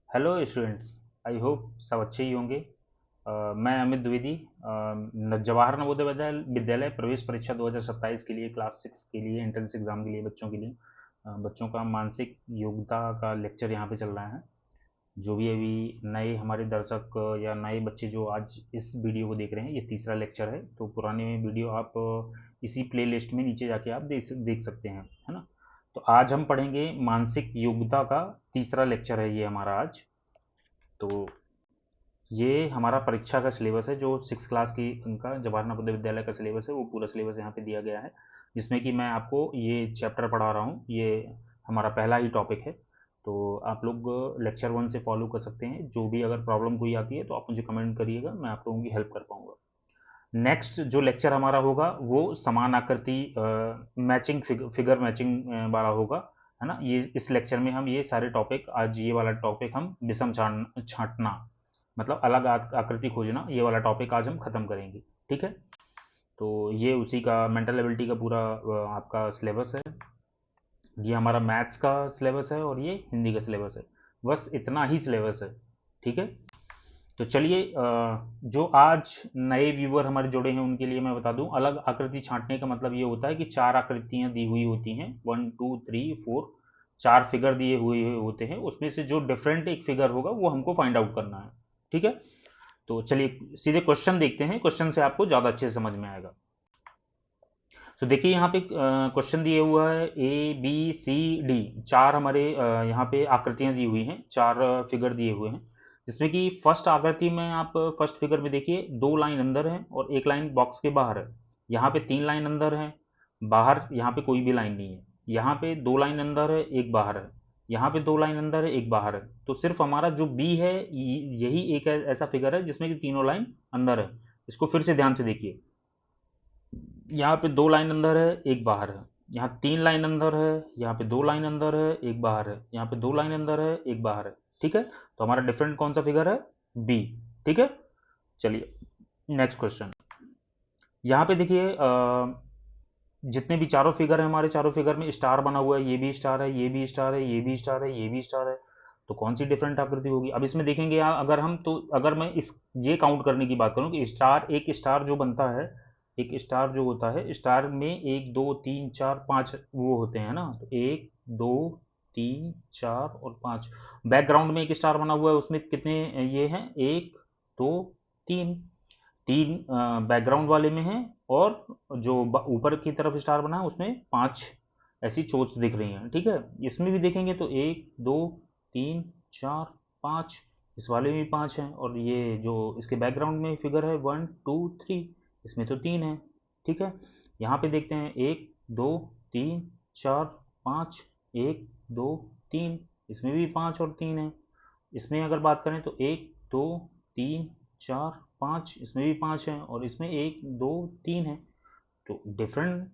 Hello students. I hope सब अच्छे ही होंगे। मैं अमित द्विवेदी, जवाहर नवोदय विद्यालय प्रवेश परीक्षा 2027 के लिए क्लास 6 के लिए एंट्रेंस एग्ज़ाम के लिए बच्चों के लिए बच्चों का मानसिक योग्यता का लेक्चर यहाँ पे चल रहा है। जो भी अभी नए हमारे दर्शक या नए बच्चे जो आज इस वीडियो को देख रहे हैं, ये तीसरा लेक्चर है। तो पुराने वीडियो आप इसी प्ले लिस्ट में नीचे जाके आप देख सकते हैं, है ना। तो आज हम पढ़ेंगे मानसिक योग्यता का तीसरा लेक्चर है ये हमारा आज। तो ये हमारा परीक्षा का सिलेबस है, जो सिक्स क्लास की उनका जवाहर नवोदय विद्यालय का सिलेबस है, वो पूरा सिलेबस यहाँ पे दिया गया है, जिसमें कि मैं आपको ये चैप्टर पढ़ा रहा हूँ। ये हमारा पहला ही टॉपिक है। तो आप लोग लेक्चर 1 से फॉलो कर सकते हैं। जो भी अगर प्रॉब्लम कोई आती है तो आप मुझे कमेंट करिएगा, मैं आप लोगों की हेल्प कर पाऊंगा। नेक्स्ट जो लेक्चर हमारा होगा वो समान आकृति मैचिंग फिगर मैचिंग वाला होगा, है ना। ये इस लेक्चर में हम ये सारे टॉपिक, आज ये वाला टॉपिक हम विषम छांटना मतलब अलग आकृति खोजना, ये वाला टॉपिक आज हम खत्म करेंगे। ठीक है। तो ये उसी का मेंटल एबिलिटी का पूरा आपका सिलेबस है। ये हमारा मैथ्स का सिलेबस है और ये हिंदी का सिलेबस है। बस इतना ही सिलेबस है। ठीक है। तो चलिए, जो आज नए व्यूवर हमारे जुड़े हैं उनके लिए मैं बता दूं, अलग आकृति छांटने का मतलब ये होता है कि चार आकृतियां दी हुई होती हैं, 1 2 3 4, चार फिगर दिए हुए होते हैं, उसमें से जो डिफरेंट एक फिगर होगा वो हमको फाइंड आउट करना है। ठीक है। तो चलिए सीधे क्वेश्चन देखते हैं, क्वेश्चन से आपको ज़्यादा अच्छे से समझ में आएगा। तो देखिए यहाँ पे क्वेश्चन दिए हुआ है ABCD, चार हमारे यहाँ पे आकृतियां दी हुई हैं, चार फिगर दिए हुए हैं, जिसमें कि फर्स्ट आकृति में आप फर्स्ट फिगर में देखिए दो लाइन अंदर है और एक लाइन बॉक्स के बाहर है। यहाँ पे तीन लाइन अंदर है, बाहर यहाँ पे कोई भी लाइन नहीं है। यहाँ पे दो लाइन अंदर है, एक बाहर है। यहाँ पे दो लाइन अंदर है, एक बाहर है। तो सिर्फ हमारा जो बी है, यही एक ऐसा फिगर है जिसमें कि तीनों लाइन अंदर है। इसको फिर से ध्यान से देखिए। यहाँ पे दो लाइन अंदर है, एक बाहर है। यहाँ तीन लाइन अंदर है, यहाँ पे दो लाइन अंदर है, एक बाहर है। यहाँ पे दो लाइन अंदर है, एक बाहर है। ठीक है। तो हमारा डिफरेंट कौन सा फिगर है? बी। ठीक है। चलिए नेक्स्ट क्वेश्चन। यहाँ पे देखिए जितने भी चारों फिगर है, हमारे चारों फिगर में स्टार बना हुआ है। ये भी स्टार है, ये भी स्टार है, ये भी स्टार है, ये भी स्टार है। तो कौन सी डिफरेंट आकृति होगी? अब इसमें देखेंगे अगर हम, तो अगर मैं इस ये काउंट करने की बात करूं कि स्टार, एक स्टार जो बनता है, एक स्टार जो होता है, स्टार में एक दो तीन चार पांच वो होते हैं ना। तो एक दो तीन चार और पांच। बैकग्राउंड में एक स्टार बना हुआ है, उसमें कितने ये हैं? एक दो तीन। तीन बैकग्राउंड वाले में है, और जो ऊपर की तरफ स्टार बना है उसमें पांच ऐसी चोच दिख रही हैं। ठीक है। इसमें भी देखेंगे तो एक दो तीन चार पाँच, इस वाले में भी पाँच हैं, और ये जो इसके बैकग्राउंड में फिगर है 1 2 3, इसमें तो तीन है। ठीक है। यहाँ पे देखते हैं एक दो तीन चार पाँच, एक दो तीन, इसमें भी पाँच और तीन है। इसमें अगर बात करें तो एक दो तीन चार पाँच, इसमें भी पाँच है, और इसमें एक दो तीन है। तो डिफरेंट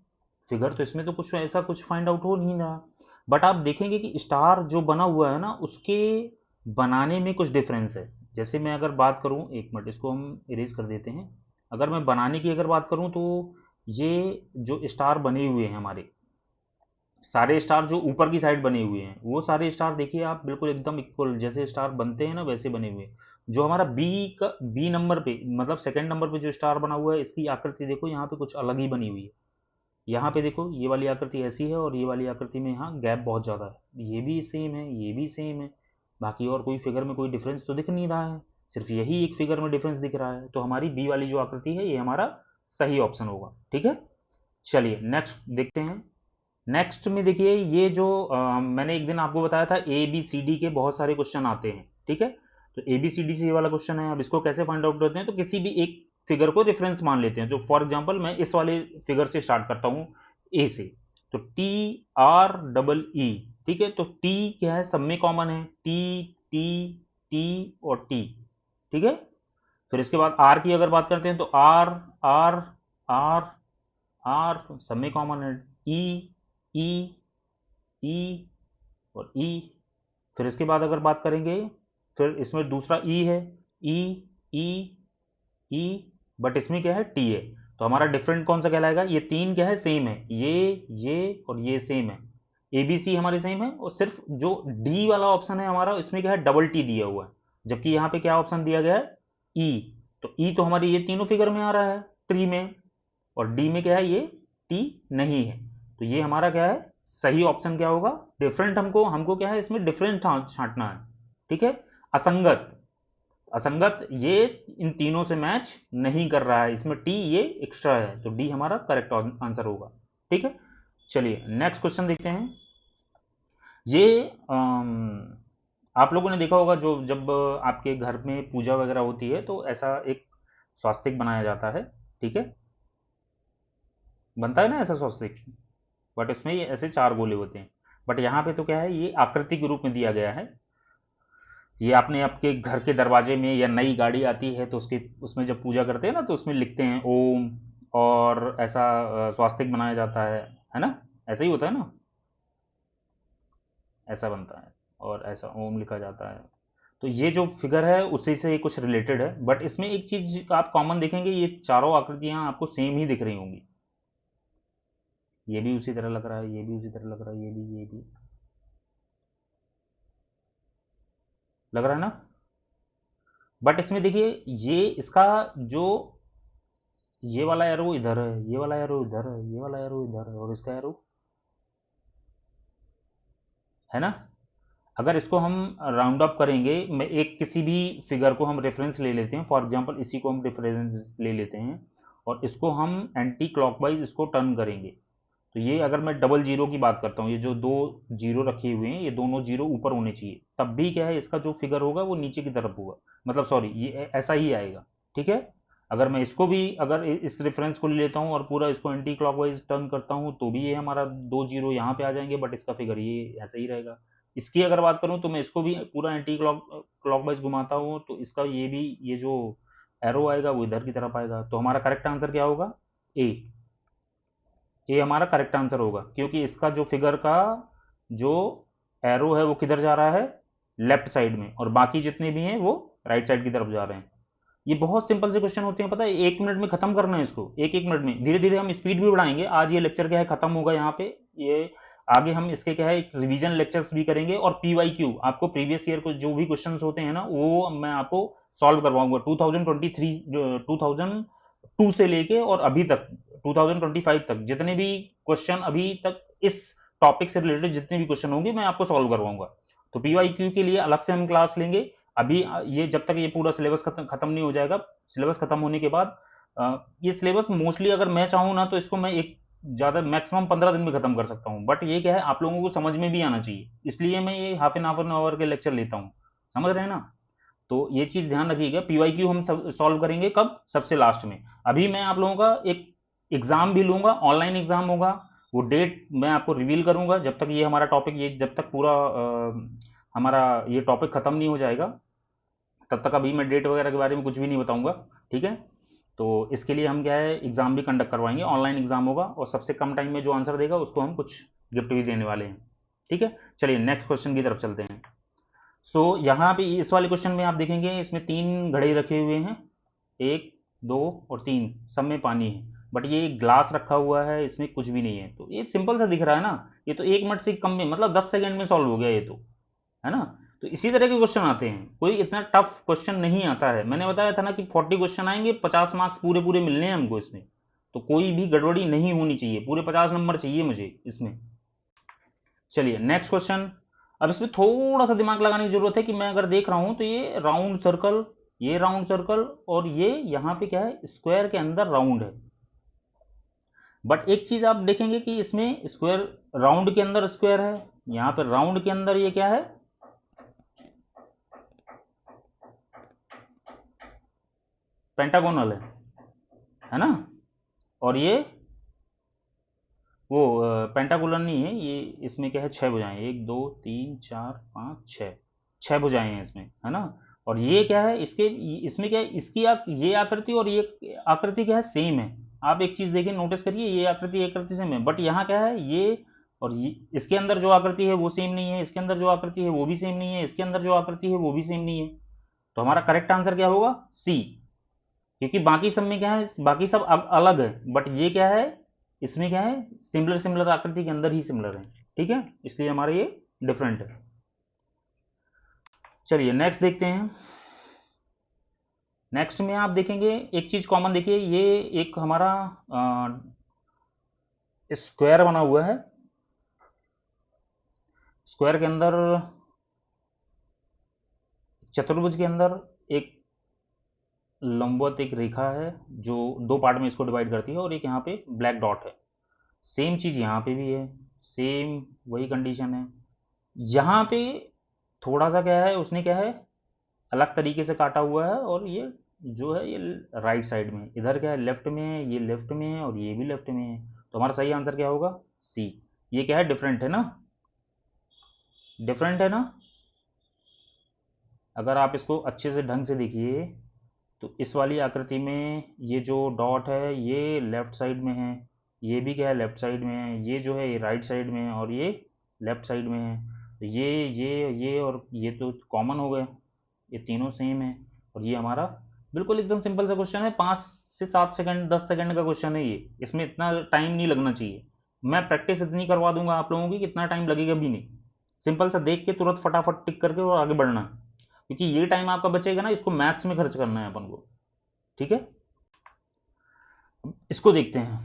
फिगर, तो इसमें तो कुछ ऐसा कुछ फाइंड आउट हो नहीं रहा। बट आप देखेंगे कि स्टार जो बना हुआ है ना, उसके बनाने में कुछ डिफरेंस है। जैसे मैं अगर बात करूं, एक मिनट इसको हम इरेज कर देते हैं। अगर मैं बनाने की अगर बात करूं तो ये जो स्टार बने हुए हैं हमारे, सारे स्टार जो ऊपर की साइड बने हुए हैं, वो सारे स्टार देखिए आप बिल्कुल एकदम इक्वल, जैसे स्टार बनते हैं ना वैसे बने हुए हैं। जो हमारा बी का बी नंबर पे, मतलब सेकंड नंबर पे जो स्टार बना हुआ है, इसकी आकृति देखो यहाँ पे कुछ अलग ही बनी हुई है। यहाँ पे देखो ये वाली आकृति ऐसी है, और ये वाली आकृति में यहाँ गैप बहुत ज़्यादा है। ये भी सेम है, ये भी सेम है। बाकी और कोई फिगर में कोई डिफरेंस तो दिख नहीं रहा है, सिर्फ यही एक फिगर में डिफरेंस दिख रहा है। तो हमारी बी वाली जो आकृति है ये हमारा सही ऑप्शन होगा। ठीक है। चलिए नेक्स्ट देखते हैं। नेक्स्ट में देखिए ये जो मैंने एक दिन आपको बताया था, ABCD के बहुत सारे क्वेश्चन आते हैं। ठीक है। तो ABCD से ये वाला क्वेश्चन है। अब इसको कैसे फाइंड आउट करते हैं? तो किसी भी एक फिगर को रेफरेंस मान लेते हैं। तो फॉर एग्जांपल मैं इस वाले फिगर से स्टार्ट करता हूं, ए से। तो TREE। ठीक है। तो टी क्या है? सब में कॉमन है, टी टी टी और टी। ठीक है। फिर इसके बाद आर की अगर बात करते हैं तो आर आर आर आर सब में कॉमन है, ई ई ई और ई। फिर इसके बाद अगर बात करेंगे, फिर इसमें दूसरा ई है, ई ई ई, बट इसमें क्या है? टी है। तो हमारा डिफरेंट कौन सा कहलाएगा? ये तीन क्या है? सेम है, ये और ये सेम है। ए बी सी हमारे सेम है, और सिर्फ जो डी वाला ऑप्शन है हमारा, इसमें क्या है, डबल टी दिया हुआ है, जबकि यहाँ पे क्या ऑप्शन दिया गया है, ई। तो ई तो हमारी ये तीनों फिगर में आ रहा है ट्री में, और डी में क्या है, ये टी नहीं है। तो ये हमारा क्या है, सही ऑप्शन क्या होगा, डिफरेंट। हमको हमको क्या है, इसमें डिफरेंट छांटना है, ठीक है। असंगत, असंगत ये इन तीनों से मैच नहीं कर रहा है, इसमें टी ये एक्स्ट्रा है, तो डी हमारा करेक्ट आंसर होगा, ठीक है। चलिए नेक्स्ट क्वेश्चन देखते हैं। ये आप लोगों ने देखा होगा, जो जब आपके घर में पूजा वगैरह होती है तो ऐसा एक स्वास्तिक बनाया जाता है, ठीक है, बनता है ना ऐसा स्वास्तिक, बट इसमें ये ऐसे चार गोले होते हैं। बट यहाँ पे तो क्या है, ये आकृति के रूप में दिया गया है। ये आपने आपके घर के दरवाजे में, या नई गाड़ी आती है तो उसके उसमें जब पूजा करते हैं ना, तो उसमें लिखते हैं ओम, और ऐसा स्वास्तिक बनाया जाता है ना, ऐसा ही होता है ना, ऐसा बनता है और ऐसा ओम लिखा जाता है। तो ये जो फिगर है उसी से कुछ रिलेटेड है, बट इसमें एक चीज आप कॉमन देखेंगे, ये चारों आकृतियां आपको सेम ही दिख रही होंगी। ये भी उसी तरह लग रहा है, ये भी उसी तरह लग रहा है, ये भी लग रहा है ना। बट इसमें देखिए, ये इसका जो, ये वाला एरो इधर है, ये वाला एरो इधर है, ये वाला एरो इधर है, और इसका एरो है ना। अगर इसको हम राउंड अप करेंगे, मैं एक किसी भी फिगर को हम रेफरेंस ले लेते हैं, फॉर एग्जांपल इसी को हम रेफरेंस ले लेते हैं, और इसको हम एंटी क्लॉकवाइज इसको टर्न करेंगे। तो ये अगर मैं डबल जीरो की बात करता हूँ, ये जो दो जीरो रखे हुए हैं, ये दोनों जीरो ऊपर होने चाहिए, तब भी क्या है, इसका जो फिगर होगा वो नीचे की तरफ होगा, मतलब सॉरी, ये ऐसा ही आएगा, ठीक है। अगर मैं इसको भी, अगर इस रेफरेंस को ले लेता हूँ और पूरा इसको एंटी क्लॉकवाइज टर्न करता हूँ, तो भी ये हमारा दो जीरो यहाँ पे आ जाएंगे, बट इसका फिगर ये ऐसा ही रहेगा। इसकी अगर बात करूँ, तो मैं इसको भी पूरा एंटी क्लॉकवाइज घुमाता हूँ, तो इसका ये भी, ये जो एरो आएगा वो इधर की तरफ आएगा। तो हमारा करेक्ट आंसर क्या होगा, ए। ये हमारा करेक्ट आंसर होगा, क्योंकि इसका जो फिगर का जो एरो है वो किधर जा रहा है, लेफ्ट साइड में, और बाकी जितने भी हैं वो राइट साइड की तरफ जा रहे हैं। ये बहुत सिंपल से क्वेश्चन होते हैं, पता है, एक मिनट में खत्म करना है इसको, एक एक मिनट में। धीरे धीरे हम स्पीड भी बढ़ाएंगे, आज ये लेक्चर क्या है खत्म होगा यहाँ पे, ये आगे हम इसके क्या है एक रिवीजन लेक्चर्स भी करेंगे, और पीवाईक्यू, आपको प्रीवियस ईयर को जो भी क्वेश्चंस होते हैं ना, वो मैं आपको सॉल्व करवाऊंगा 2023 2002 से लेके और अभी तक 2025 तक, जितने भी क्वेश्चन अभी तक इस टॉपिक से रिलेटेड जितने भी क्वेश्चन होंगे मैं आपको सॉल्व करवाऊंगा। तो पीवाईक्यू के लिए अलग से हम क्लास लेंगे। अभी ये जब तक ये पूरा सिलेबस खत्म नहीं हो जाएगा, सिलेबस खत्म होने के बाद ये सिलेबस मोस्टली अगर मैं चाहूँ ना, तो इसको मैं एक ज़्यादा मैक्सिमम 15 दिन में खत्म कर सकता हूँ, बट ये क्या है, आप लोगों को समझ में भी आना चाहिए, इसलिए मैं ये हाफ एन आवर के लेक्चर लेता हूँ, समझ रहे हैं ना। तो ये चीज़ ध्यान रखिएगा, पीवाईक्यू हम सॉल्व करेंगे कब, सबसे लास्ट में। अभी मैं आप लोगों का एक एग्जाम भी लूंगा, ऑनलाइन एग्जाम होगा, वो डेट मैं आपको रिवील करूंगा, जब तक ये हमारा टॉपिक, ये जब तक पूरा हमारा ये टॉपिक खत्म नहीं हो जाएगा, तब तक अभी मैं डेट वगैरह के बारे में कुछ भी नहीं बताऊंगा, ठीक है। तो इसके लिए हम क्या है, एग्जाम भी कंडक्ट करवाएंगे, ऑनलाइन एग्जाम होगा, और सबसे कम टाइम में जो आंसर देगा उसको हम कुछ गिफ्ट भी देने वाले हैं, ठीक है। चलिए नेक्स्ट क्वेश्चन की तरफ चलते हैं। सो यहाँ पे इस वाले क्वेश्चन में आप देखेंगे, इसमें तीन घड़े रखे हुए हैं, एक, दो और तीन, सब में पानी है, बट ये एक ग्लास रखा हुआ है, इसमें कुछ भी नहीं है। तो ये सिंपल सा दिख रहा है ना, ये तो एक मिनट से कम में, मतलब 10 सेकंड में सॉल्व हो गया ये तो, है ना। तो इसी तरह के क्वेश्चन आते हैं, कोई इतना टफ क्वेश्चन नहीं आता है। मैंने बताया था ना कि 40 क्वेश्चन आएंगे, 50 मार्क्स पूरे पूरे मिलने हैं हमको इसमें, तो कोई भी गड़बड़ी नहीं होनी चाहिए, पूरे 50 नंबर चाहिए मुझे इसमें। चलिए नेक्स्ट क्वेश्चन। अब इसमें थोड़ा सा दिमाग लगाने की जरूरत है, कि मैं अगर देख रहा हूं तो ये राउंड सर्कल, ये राउंड सर्कल, और ये यहाँ पे क्या है, स्क्वायर के अंदर राउंड है। बट एक चीज आप देखेंगे कि इसमें स्क्वायर, राउंड के अंदर स्क्वायर है, यहाँ पे राउंड के अंदर ये क्या है, पेंटागोनल है ना। और ये वो पेंटागोनल नहीं है ये, इसमें क्या है, छह भुजाएं, एक दो तीन चार पाँच छः, छह भुजाएं हैं इसमें, है ना। और ये क्या है, इसके इसमें क्या है, इसकी ये आकृति और ये आकृति क्या है, सेम है। आप एक चीज देखिए, नोटिस करिए, ये आकृति सेम है, बट यहाँ क्या है, ये और ये, इसके अंदर जो आकृति है वो सेम नहीं है, इसके अंदर जो आकृति है वो भी सेम नहीं है, इसके अंदर जो आकृति है वो भी सेम नहीं है। तो हमारा करेक्ट आंसर क्या होगा, सी। क्योंकि बाकी सब में क्या है, बाकी सब अलग है, बट ये क्या है, इसमें क्या है, सिमिलर सिमिलर आकृति के अंदर ही सिमिलर है। ठीक है, इसलिए हमारा ये डिफरेंट है। चलिए नेक्स्ट देखते हैं। नेक्स्ट में आप देखेंगे एक चीज कॉमन, देखिए ये एक हमारा स्क्वायर बना हुआ है। स्क्वायर के अंदर, चतुर्भुज के अंदर एक लंबवत एक रेखा है जो दो पार्ट में इसको डिवाइड करती है, और एक यहाँ पे ब्लैक डॉट है। सेम चीज यहाँ पे भी है, सेम वही कंडीशन है। यहाँ पे थोड़ा सा क्या है, उसने क्या है अलग तरीके से काटा हुआ है, और ये जो है ये राइट साइड में, इधर क्या है लेफ्ट में है, ये लेफ्ट में है और ये भी लेफ्ट में है। तो हमारा सही आंसर क्या होगा, सी। ये क्या है, डिफरेंट है ना, डिफरेंट है ना। अगर आप इसको अच्छे से ढंग से देखिए तो इस वाली आकृति में ये जो डॉट है ये लेफ्ट साइड में है, ये भी क्या है लेफ्ट साइड में है, ये जो है ये राइट साइड में है और ये लेफ्ट साइड में है। तो ये और ये तो कॉमन हो गए, ये तीनों सेम है। और ये हमारा बिल्कुल एकदम सिंपल सा क्वेश्चन है, 5 से 7 सेकंड 10 सेकंड का क्वेश्चन है ये, इसमें इतना टाइम नहीं लगना चाहिए। मैं प्रैक्टिस इतनी करवा दूंगा आप लोगों की कि इतना टाइम लगेगा भी नहीं। सिंपल सा देख के तुरंत फटाफट टिक करके और आगे बढ़ना है, क्योंकि ये टाइम आपका बचेगा ना, इसको मैथ्स में खर्च करना है अपन को। ठीक है, इसको देखते हैं,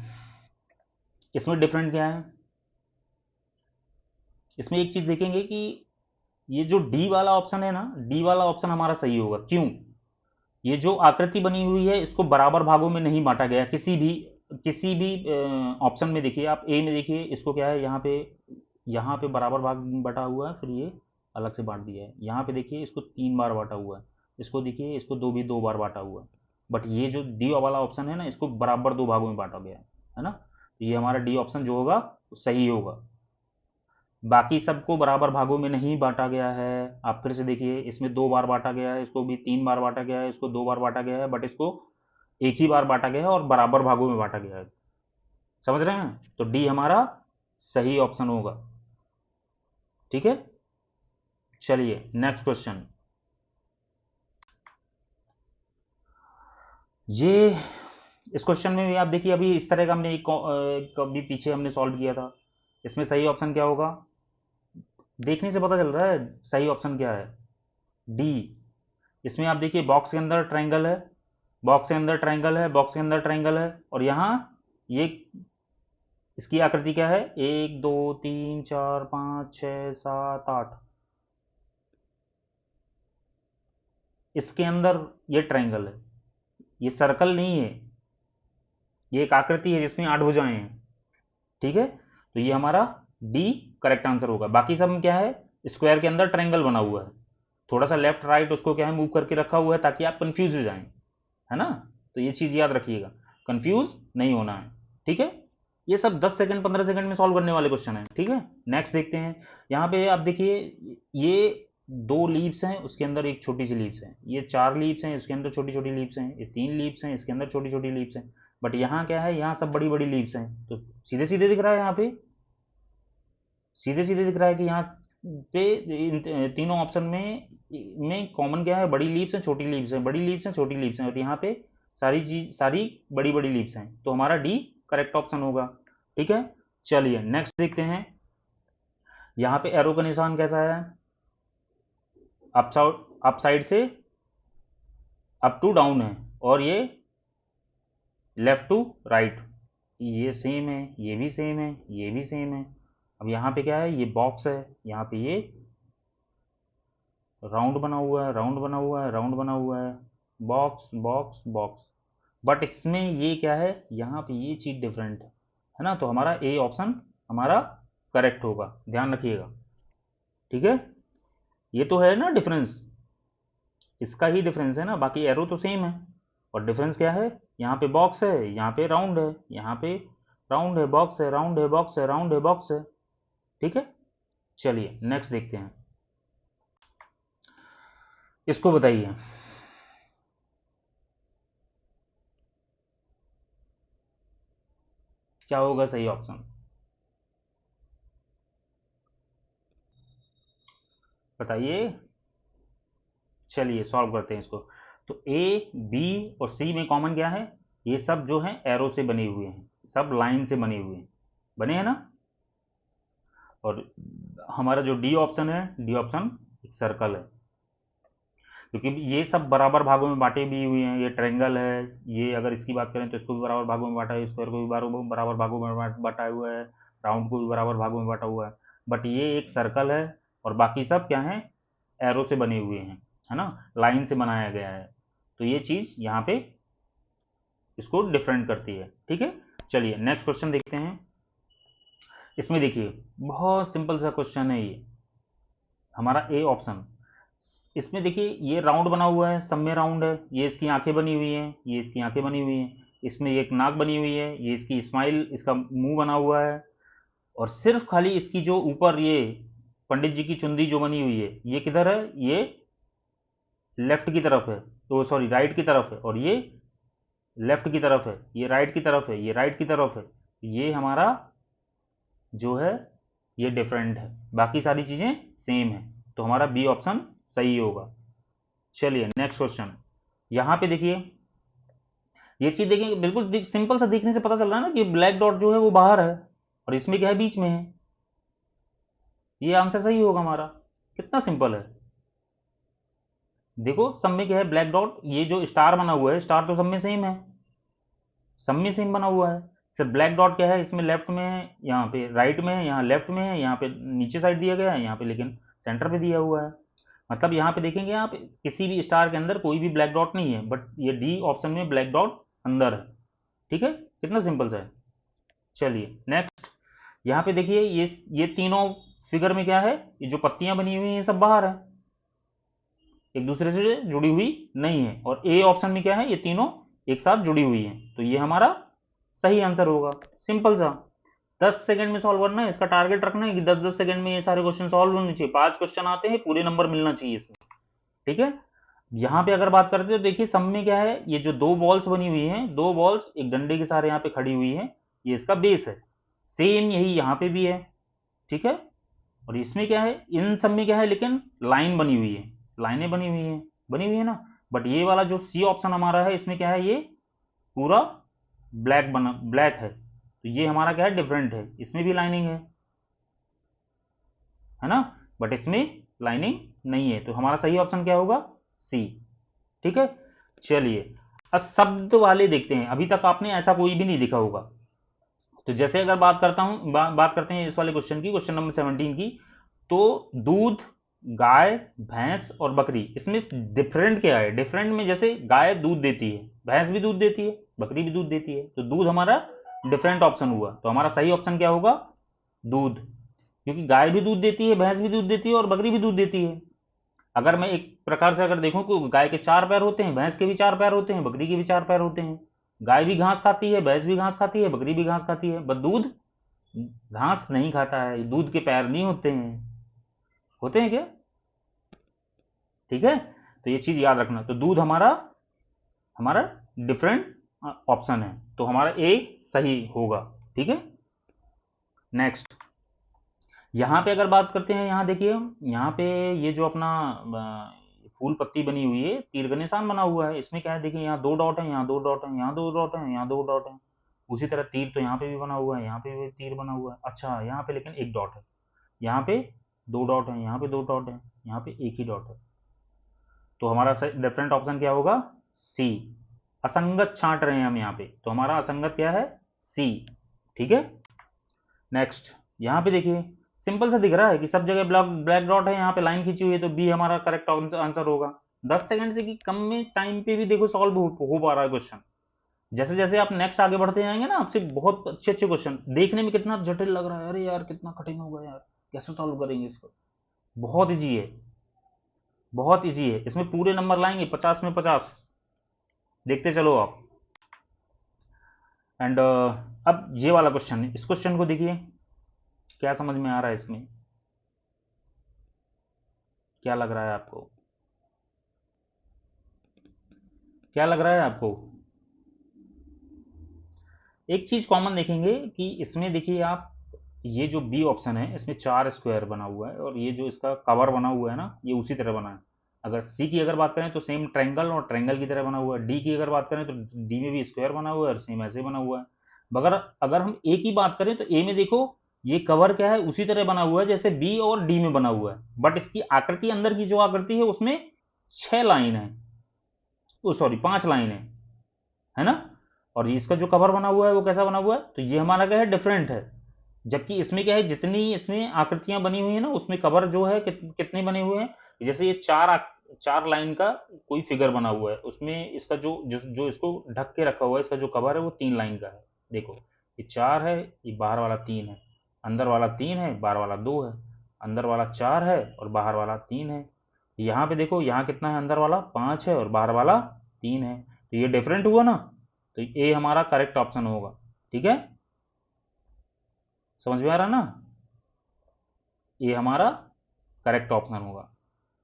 इसमें डिफरेंट क्या है। इसमें एक चीज देखेंगे कि ये जो डी वाला ऑप्शन है ना, डी वाला ऑप्शन हमारा सही होगा। क्यों, ये जो आकृति बनी हुई है इसको बराबर भागों में नहीं बांटा गया, किसी भी ऑप्शन में देखिए, आप ए में देखिए, इसको क्या है यहाँ पे बराबर भाग बटा हुआ है, फिर ये अलग से बांट दिया है। यहाँ पे देखिए इसको 3 बार बांटा हुआ है, इसको देखिए इसको 2 बार बांटा हुआ है। बट ये जो डी वाला ऑप्शन है ना, इसको बराबर 2 भागों में बांटा गया है ना। तो ये हमारा डी ऑप्शन जो होगा वो सही होगा। बाकी सबको बराबर भागों में नहीं बांटा गया है। आप फिर से देखिए, इसमें 2 बार बांटा गया है, इसको भी 3 बार बांटा गया है, इसको 2 बार बांटा गया है, बट इसको एक ही बार बांटा गया है और बराबर भागों में बांटा गया है। समझ रहे हैं, तो डी हमारा सही ऑप्शन होगा। ठीक है, चलिए नेक्स्ट क्वेश्चन। ये इस क्वेश्चन में भी आप देखिए, अभी इस तरह का हमने कभी पीछे हमने सॉल्व किया था। इसमें सही ऑप्शन क्या होगा, देखने से पता चल रहा है सही ऑप्शन क्या है, डी। इसमें आप देखिए बॉक्स के अंदर ट्रायंगल है, बॉक्स के अंदर ट्रायंगल है, बॉक्स के अंदर ट्रायंगल है, और यहाँ ये इसकी आकृति क्या है, 1 2 3 4 5 6 7 8, इसके अंदर ये ट्रायंगल है, ये सर्कल नहीं है, ये एक आकृति है जिसमें 8 भुजाएं हैं। ठीक है, तो ये हमारा डी करेक्ट आंसर होगा। बाकी सब क्या है, स्क्वायर के अंदर ट्रायंगल बना हुआ है, थोड़ा सा लेफ्ट राइट उसको क्या है मूव करके रखा हुआ है ताकि आप कंफ्यूज हो जाएं, है ना। तो ये चीज याद रखिएगा, कंफ्यूज नहीं होना है। ठीक है, ये सब 10 सेकंड 15 सेकंड में सॉल्व करने वाले क्वेश्चन है। ठीक है, नेक्स्ट देखते हैं। यहाँ पे आप देखिए, ये 2 लीव्स हैं, उसके अंदर एक छोटी सी लीव्स है, ये 4 लीव्स हैं, उसके अंदर छोटी छोटी लीव्स हैं, ये 3 लीव्स हैं, इसके अंदर छोटी छोटी लीव्स हैं। बट यहाँ क्या है, यहाँ सब बड़ी बड़ी लीव्स हैं, तो सीधे सीधे दिख रहा है, यहाँ पे सीधे सीधे दिख रहा है कि यहाँ पे इन तीनों ऑप्शन में कॉमन क्या है, बड़ी लीव्स हैं छोटी लीव्स हैं, बड़ी लीव्स हैं छोटी लीव्स हैं, और यहाँ पे सारी बड़ी बड़ी लीव्स हैं, तो हमारा डी करेक्ट ऑप्शन होगा। ठीक है, चलिए नेक्स्ट देखते हैं। यहाँ पे एरो का निशान कैसा है, अप साइड से अप टू डाउन है, और ये लेफ्ट टू राइट, ये सेम है, ये भी सेम है, ये भी सेम है। अब यहाँ पे क्या है, ये बॉक्स है, यहाँ पे ये राउंड बना हुआ है, राउंड बना हुआ है, राउंड बना हुआ है, बॉक्स बॉक्स बॉक्स। बट इसमें ये क्या है, यहाँ पे ये चीज डिफरेंट है ना, तो हमारा ए ऑप्शन हमारा करेक्ट होगा, ध्यान रखिएगा। ठीक है, ये तो है ना डिफरेंस, इसका ही डिफरेंस है ना, बाकी एरो तो सेम है, और डिफरेंस क्या है, यहाँ पे बॉक्स है, यहाँ पे राउंड है, यहाँ पे राउंड है बॉक्स है, राउंड है बॉक्स है, राउंड है बॉक्स है। ठीक है, चलिए नेक्स्ट देखते हैं, इसको बताइए क्या होगा सही ऑप्शन, बताइए। चलिए सॉल्व करते हैं इसको। तो ए बी और सी में कॉमन क्या है, ये सब जो है एरो से बने हुए हैं, सब लाइन से बने हुए हैं, बने हैं ना। और हमारा जो डी ऑप्शन है, डी ऑप्शन एक सर्कल है, क्योंकि ये सब बराबर भागों में बांटे भी हुए हैं। ये ट्रायंगल है, ये अगर इसकी बात करें तो इसको भी बराबर भागों में बांटा है, स्क्वायर को भी बराबर भागों में बांटा हुआ है, राउंड को भी बराबर भागों में बांटा हुआ है। बट ये एक सर्कल है और बाकी सब क्या है, एरो से बने हुए हैं, है ना, लाइन से बनाया गया है। तो ये चीज यहाँ पे इसको डिफरेंट करती है। ठीक है, चलिए नेक्स्ट क्वेश्चन देखते हैं। इसमें देखिए बहुत सिंपल सा क्वेश्चन है ये हमारा ए ऑप्शन। इसमें देखिए ये राउंड बना हुआ है, सब में राउंड है, ये इसकी आंखें बनी हुई हैं, ये इसकी आंखें बनी हुई हैं, इसमें एक नाक बनी हुई है, ये इसकी स्माइल, इसका मुंह बना हुआ है, और सिर्फ खाली इसकी जो ऊपर ये पंडित जी की चुंदी जो बनी हुई है, ये किधर है, ये लेफ्ट की तरफ है, तो सॉरी राइट की तरफ है, और ये लेफ्ट की तरफ है, ये राइट की तरफ है, ये राइट की तरफ है। ये हमारा जो है ये डिफरेंट है, बाकी सारी चीजें सेम है, तो हमारा बी ऑप्शन सही होगा। चलिए नेक्स्ट क्वेश्चन। यहां पे देखिए ये चीज देखिए, बिल्कुल सिंपल सा देखने से पता चल रहा है ना कि ब्लैक डॉट जो है वो बाहर है और इसमें क्या है, बीच में है। ये आंसर सही होगा हमारा, कितना सिंपल है। देखो सब में क्या है, ब्लैक डॉट, ये जो स्टार बना हुआ है, स्टार तो सब में सेम है, सब में सेम बना हुआ है। सिर्फ ब्लैक डॉट क्या है, इसमें लेफ्ट में है, यहाँ पे राइट में है, यहाँ लेफ्ट में है, यहाँ पे नीचे साइड दिया गया है, यहाँ पे लेकिन सेंटर पे दिया हुआ है। मतलब यहाँ पे देखेंगे आप, किसी भी स्टार के अंदर कोई भी ब्लैक डॉट नहीं है, बट ये डी ऑप्शन में ब्लैक डॉट अंदर है। ठीक है, कितना सिंपल सा है। चलिए नेक्स्ट। यहाँ पे देखिए ये तीनों फिगर में क्या है, ये जो पत्तियां बनी हुई हैं ये सब बाहर है, एक दूसरे से जुड़ी हुई नहीं है। और ए ऑप्शन में क्या है, ये तीनों एक साथ जुड़ी हुई हैं, तो ये हमारा सही आंसर होगा। सिंपल सा, 10 सेकंड में सॉल्व करना है, इसका टारगेट रखना है कि 10-10 सेकंड में ये सारे क्वेश्चन सॉल्व होने चाहिए। 5 क्वेश्चन आते हैं, पूरे नंबर मिलना चाहिए इसमें। ठीक है, यहां पे अगर बात करते हैं तो देखिए सब में क्या है, ये जो दो बॉल्स बनी हुई हैं, दो बॉल्स एक डंडे के सहारे यहाँ पे खड़ी हुई है, ये इसका बेस है। सेम यही यहाँ पे भी है। ठीक है, और इसमें क्या है, इन सब में क्या है, लेकिन लाइन बनी हुई है, लाइनें बनी हुई है ना। बट ये वाला जो सी ऑप्शन हमारा है, इसमें क्या है, ये पूरा ब्लैक है, तो ये हमारा क्या है, डिफरेंट है। इसमें भी लाइनिंग है ना, बट इसमें लाइनिंग नहीं है, तो हमारा सही ऑप्शन क्या होगा, सी। ठीक है, चलिए अब शब्द वाले देखते हैं। अभी तक आपने ऐसा कोई भी नहीं लिखा होगा। तो जैसे अगर बात करते हैं इस वाले क्वेश्चन की, क्वेश्चन नंबर 17 की, तो दूध, गाय, भैंस और बकरी, इसमें डिफरेंट क्या है। डिफरेंट में जैसे गाय दूध देती है, भैंस भी दूध देती है, बकरी भी दूध देती है, तो दूध हमारा डिफरेंट ऑप्शन हुआ, तो हमारा सही ऑप्शन क्या होगा, दूध। क्योंकि गाय भी दूध देती है, भैंस भी दूध देती है और बकरी भी दूध देती है। अगर मैं एक प्रकार से अगर देखूं कि गाय के 4 पैर होते हैं, भैंस के भी 4 पैर होते हैं, बकरी के भी 4 पैर होते हैं। गाय भी घास खाती है, भैंस भी घास खाती है, बकरी भी घास खाती है, बट दूध घास नहीं खाता है, दूध के पैर नहीं होते हैं। होते हैं क्या? ठीक है, तो ये चीज याद रखना। तो दूध हमारा हमारा डिफरेंट ऑप्शन है, तो हमारा ए सही होगा। ठीक है, नेक्स्ट। यहां पे अगर बात करते हैं, यहां देखिए, यहां पे ये जो अपना फूल पत्ती बनी हुई है, तीर का निशान बना हुआ है। इसमें क्या है, देखिए यहाँ 2 डॉट है, यहाँ 2 डॉट है, यहाँ 2 डॉट है, यहाँ 2 डॉट है। उसी तरह तीर तो यहाँ पे भी बना हुआ है, यहाँ पे भी तीर बना हुआ है। अच्छा, यहाँ पे लेकिन एक डॉट है, यहाँ पे 2 डॉट है, यहाँ पे 2 डॉट है, यहाँ पे एक ही डॉट है। तो हमारा डिफरेंट ऑप्शन क्या होगा, सी। असंगत छांट रहे हैं हम यहाँ पे, तो हमारा असंगत क्या है, सी। ठीक है, नेक्स्ट। यहाँ पे देखिए सिंपल सा दिख रहा है कि सब जगह ब्लैक ब्लैक डॉट है, यहाँ पे लाइन खींची हुई है, तो बी हमारा करेक्ट आंसर होगा। 10 सेकंड से कि कम में टाइम पे भी देखो सॉल्व हो पा रहा है क्वेश्चन। जैसे जैसे आप नेक्स्ट आगे बढ़ते जाएंगे ना, आपसे बहुत अच्छे अच्छे क्वेश्चन देखने में कितना जटिल लग रहा है, अरे यार कितना कठिन होगा यार, कैसे सॉल्व करेंगे इसको। बहुत इजी है, बहुत इजी है, इसमें पूरे नंबर लाएंगे 50 में 50। देखते चलो आप। एंड अब ये वाला क्वेश्चन है, इस क्वेश्चन को देखिए, क्या समझ में आ रहा है इसमें, क्या लग रहा है आपको, क्या लग रहा है आपको। एक चीज कॉमन देखेंगे कि इसमें देखिए आप, ये जो बी ऑप्शन है इसमें 4 स्क्वायर बना हुआ है, और ये जो इसका कवर बना हुआ है ना, ये उसी तरह बना है। अगर सी की अगर बात करें तो सेम ट्रायंगल और ट्रायंगल की तरह बना हुआ है। डी की अगर बात करें तो डी में भी स्क्वायर बना हुआ है और सेम ऐसे बना हुआ है। मगर अगर हम ए की बात करें तो ए में देखो ये कवर क्या है, उसी तरह बना हुआ है जैसे बी और डी में बना हुआ है, बट इसकी आकृति, अंदर की जो आकृति है उसमें 6 लाइन है, ओ सॉरी 5 लाइन है ना। और इसका जो कवर बना हुआ है वो कैसा बना हुआ है, तो ये हमारा क्या है, डिफरेंट है। जबकि इसमें क्या है, जितनी इसमें आकृतियां बनी हुई है ना, उसमें कवर जो है कितने बने हुए हैं, जैसे ये 4 लाइन का कोई फिगर बना हुआ है, उसमें इसका जो इसको ढक के रखा हुआ है, इसका जो कवर है वो 3 लाइन का है। देखो ये 4 है, ये बाहर वाला 3 है, अंदर वाला 3 है, बाहर वाला 2 है, अंदर वाला 4 है और बाहर वाला 3 है। यहाँ पे देखो, यहाँ कितना है, अंदर वाला 5 है और बाहर वाला 3 है, तो ये डिफरेंट हुआ ना, तो ए हमारा करेक्ट ऑप्शन होगा। ठीक है, समझ में आ रहा ना, ये हमारा करेक्ट ऑप्शन होगा।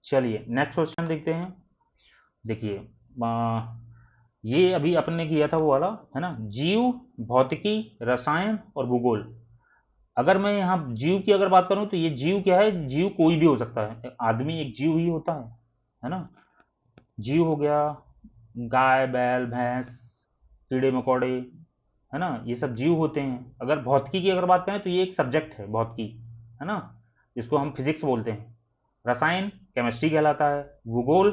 चलिए नेक्स्ट क्वेश्चन देखते हैं। देखिए ये अभी अपन ने किया था वो वाला, है ना, जीव, भौतिकी, रसायन और भूगोल। अगर मैं यहाँ जीव की अगर बात करूं तो ये जीव क्या है, जीव कोई भी हो सकता है, आदमी एक जीव ही होता है ना। जीव हो गया गाय, बैल, भैंस, कीड़े मकोड़े, है ना, ये सब जीव होते हैं। अगर भौतिकी की अगर बात करें तो ये एक सब्जेक्ट है भौतिकी, है ना, जिसको हम फिजिक्स बोलते हैं। रसायन केमिस्ट्री कहलाता है। भूगोल,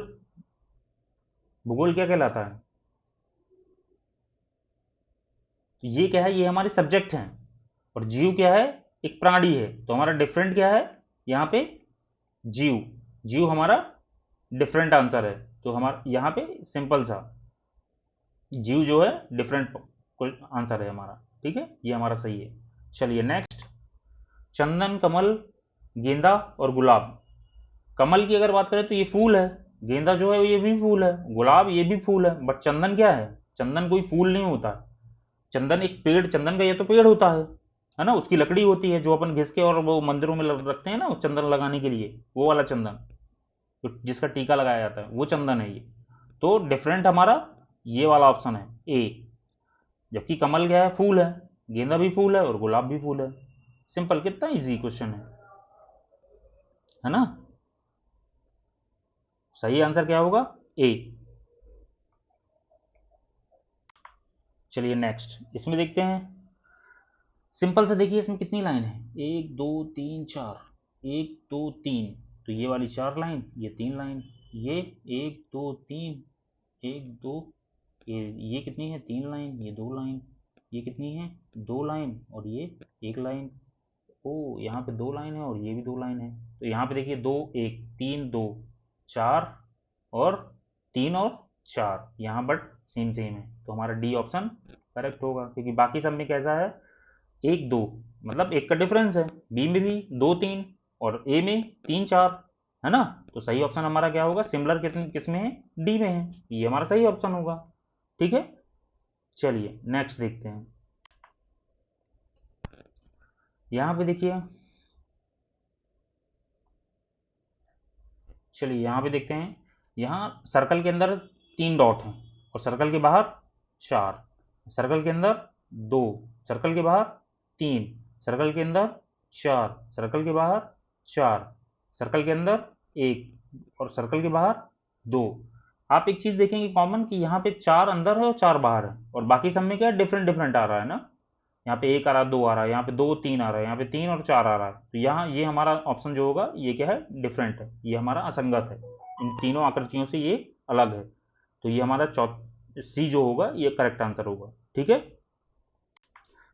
भूगोल क्या कहलाता है, तो ये क्या है, ये हमारे सब्जेक्ट हैं। और जीव क्या है, एक प्राणी है। तो हमारा डिफरेंट क्या है यहाँ पे, जीव, जीव हमारा डिफरेंट आंसर है। तो हमारा यहाँ पे सिंपल सा जीव जो है डिफरेंट आंसर है हमारा। ठीक है, ये हमारा सही है। चलिए नेक्स्ट, चंदन, कमल, गेंदा और गुलाब। कमल की अगर बात करें तो ये फूल है, गेंदा जो है ये भी फूल है, गुलाब ये भी फूल है, बट चंदन क्या है, चंदन कोई फूल नहीं होता। चंदन एक पेड़, चंदन का ये तो पेड़ होता है ना, उसकी लकड़ी होती है जो अपन घिस के और वो मंदिरों में रखते हैं ना, चंदन लगाने के लिए, वो वाला चंदन, तो जिसका टीका लगाया जाता है वो चंदन है ये। तो डिफरेंट हमारा ये वाला ऑप्शन है ए। जबकि कमल क्या है, फूल है, गेंदा भी फूल है और गुलाब भी फूल है। सिंपल, कितना इजी क्वेश्चन है ना। सही आंसर क्या होगा, ए। चलिए नेक्स्ट, इसमें देखते हैं। सिंपल से देखिए इसमें कितनी लाइन है, 1 2 3 4, 1 2 3, तो ये वाली 4 लाइन, ये 3 लाइन, ये 1 2 3, 1 2, ये कितनी है, 3 लाइन, ये 2 लाइन, ये कितनी है, 2 लाइन और ये 1 लाइन। ओ यहाँ पे 2 लाइन है और ये भी 2 लाइन है। तो यहाँ पे देखिए 2 1 3 2 4 और 3 और 4 यहाँ, बट सेम सेम है, तो हमारा डी ऑप्शन करेक्ट होगा, क्योंकि बाकी सब में कैसा है, 1 2, मतलब एक का डिफरेंस है। बी में भी 2 3 और ए में 3 4, है ना। तो सही ऑप्शन हमारा क्या होगा, सिमिलर किस में है, डी में है, ये हमारा सही ऑप्शन होगा। ठीक है, चलिए नेक्स्ट देखते हैं। यहां पे देखिए, चलिए यहाँ पे देखते हैं। यहाँ सर्कल के अंदर 3 डॉट हैं और सर्कल के बाहर 4, सर्कल के अंदर 2, सर्कल के बाहर 3, सर्कल के अंदर 4, सर्कल के बाहर 4, सर्कल के अंदर 1 और सर्कल के बाहर 2। आप एक चीज देखेंगे कॉमन, कि यहाँ पे 4 अंदर है और 4 बाहर है, और बाकी सब में क्या है, डिफरेंट डिफरेंट आ रहा है ना। यहाँ पे 1 आ रहा है, 2 आ रहा है, यहाँ पे 2 3 आ रहा है, यहाँ पे 3 और 4 आ रहा है। तो यहाँ ये हमारा ऑप्शन जो होगा ये क्या है, डिफरेंट है, ये हमारा असंगत है, इन तीनों आकृतियों से ये अलग है। तो ये हमारा सी जो होगा ये करेक्ट आंसर होगा। ठीक है,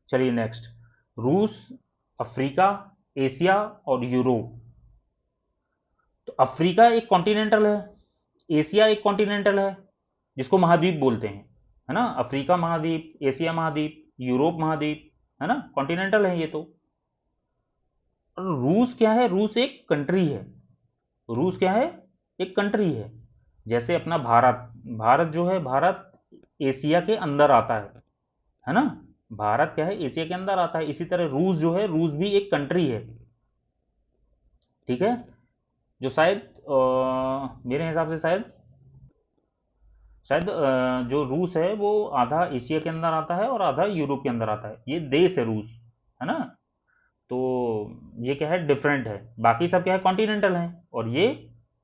चलिए नेक्स्ट, रूस, अफ्रीका, एशिया और यूरोप। तो अफ्रीका एक कॉन्टिनेंटल है, एशिया एक कॉन्टिनेंटल है, जिसको महाद्वीप बोलते हैं, है ना। अफ्रीका महाद्वीप, एशिया महाद्वीप, यूरोप महाद्वीप, है ना, कॉन्टिनेंटल है ये तो। और रूस क्या है, रूस एक कंट्री है, रूस क्या है, एक कंट्री है। जैसे अपना भारत, भारत जो है, भारत एशिया के अंदर आता है ना, भारत क्या है, एशिया के अंदर आता है। इसी तरह रूस जो है, रूस भी एक कंट्री है। ठीक है, जो शायद मेरे हिसाब से शायद शायद जो रूस है वो आधा एशिया के अंदर आता है और आधा यूरोप के अंदर आता है, ये देश है रूस, है ना। तो ये क्या है, डिफरेंट है, बाकी सब क्या है, कॉन्टिनेंटल है, और ये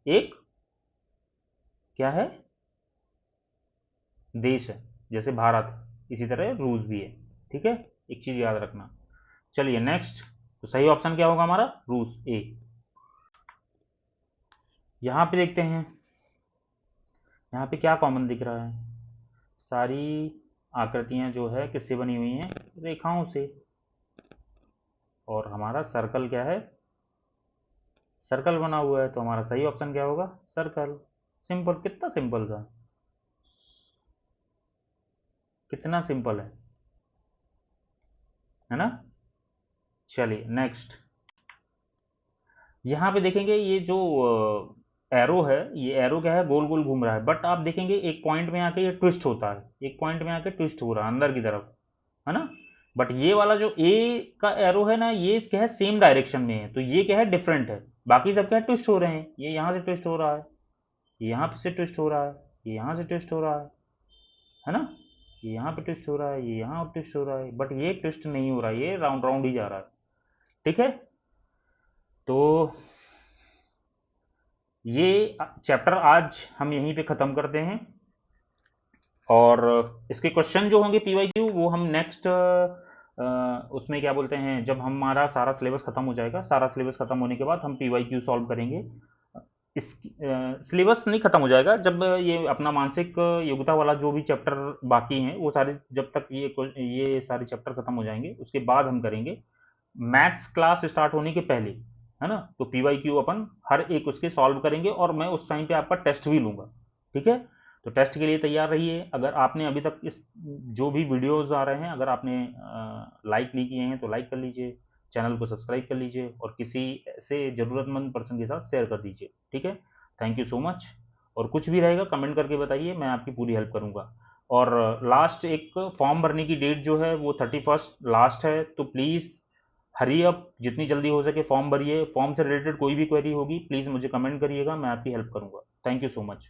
एक क्या है, देश है, जैसे भारत, इसी तरह रूस भी है। ठीक है, एक चीज याद रखना। चलिए नेक्स्ट, तो सही ऑप्शन क्या होगा हमारा? रूस, ए। यहां पे देखते हैं, यहाँ पे क्या कॉमन दिख रहा है? सारी आकृतियां जो है किससे बनी हुई हैं? रेखाओं से। और हमारा सर्कल क्या है? सर्कल बना हुआ है, तो हमारा सही ऑप्शन क्या होगा? सर्कल। सिंपल, कितना सिंपल था, कितना सिंपल है ना? चलिए नेक्स्ट। यहाँ पे देखेंगे ये जो एरो है, ये एरो क्या है? गोल गोल घूम रहा है, बट आप देखेंगे एक पॉइंट में आके ये ट्विस्ट होता है, एक पॉइंट में आके ट्विस्ट हो रहा है अंदर की तरफ, है ना? बट ये वाला जो ए का एरो है ना, ये क्या है? सेम डायरेक्शन में है, तो ये क्या है? डिफरेंट है। बाकी सब क्या है? ट्विस्ट हो रहे हैं। ये यहाँ से ट्विस्ट हो रहा है, ये यहाँ से ट्विस्ट हो रहा है, ये यहाँ से ट्विस्ट हो रहा है ना? ये यहाँ पे ट्विस्ट हो रहा है, ये यहाँ ट्विस्ट हो रहा है, बट ये ट्विस्ट नहीं हो रहा है, ये राउंड राउंड ही जा रहा है। ठीक है, तो ये चैप्टर आज हम यहीं पे ख़त्म करते हैं, और इसके क्वेश्चन जो होंगे पीवाई क्यू वो हम नेक्स्ट उसमें क्या बोलते हैं, जब हमारा सारा सिलेबस खत्म हो जाएगा, सारा सिलेबस खत्म होने के बाद हम पीवाई क्यू सॉल्व करेंगे। इस सिलेबस नहीं खत्म हो जाएगा, जब ये अपना मानसिक योग्यता वाला जो भी चैप्टर बाकी हैं वो सारे, जब तक ये सारे चैप्टर खत्म हो जाएंगे उसके बाद हम करेंगे। मैथ्स क्लास स्टार्ट होने के पहले, है ना? तो पीवाई क्यू अपन हर एक उसके सॉल्व करेंगे, और मैं उस टाइम पे आपका टेस्ट भी लूंगा। ठीक है, तो टेस्ट के लिए तैयार रहिए। अगर आपने अभी तक इस जो भी वीडियोस आ रहे हैं, अगर आपने लाइक नहीं किए हैं तो लाइक कर लीजिए, चैनल को सब्सक्राइब कर लीजिए, और किसी ऐसे ज़रूरतमंद पर्सन के साथ शेयर कर दीजिए। ठीक है, थैंक यू सो मच। और कुछ भी रहेगा कमेंट करके बताइए, मैं आपकी पूरी हेल्प करूंगा। और लास्ट एक फॉर्म भरने की डेट जो है वो 31 लास्ट है, तो प्लीज़ हरी अप, जितनी जल्दी हो सके फॉर्म भरिए। फॉर्म से रिलेटेड कोई भी क्वेरी होगी प्लीज़ मुझे कमेंट करिएगा, मैं आपकी हेल्प करूंगा। Thank you so much.